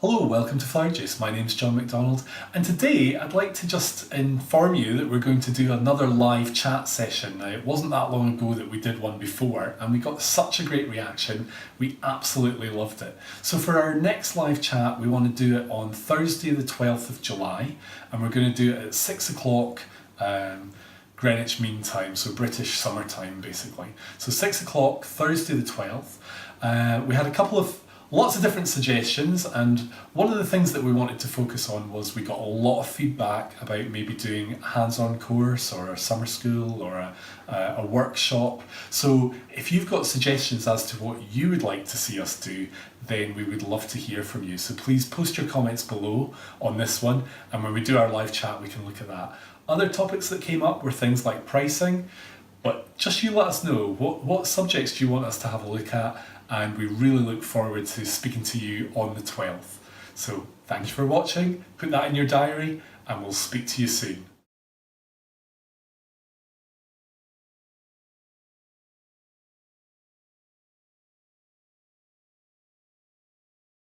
Hello, welcome to Flower Juice. My name's John McDonald, and today I'd like to just inform you that we're going to do another live chat session. Now, it wasn't that long ago that we did one before, and we got such a great reaction. We absolutely loved it. So for our next live chat, we want to do it on Thursday the 12th of July, and we're going to do it at 6 o'clock Greenwich Mean Time, so British summertime basically. So 6 o'clock, Thursday the 12th. We had lots of different suggestions, and one of the things that we wanted to focus on was we got a lot of feedback about maybe doing a hands-on course or a summer school or a workshop. So if you've got suggestions as to what you would like to see us do, then we would love to hear from you. So please post your comments below on this one, and when we do our live chat we can look at that. Other topics that came up were things like pricing, but just you let us know what subjects do you want us to have a look at, and we really look forward to speaking to you on the 12th. So thanks for watching, put that in your diary, and we'll speak to you soon.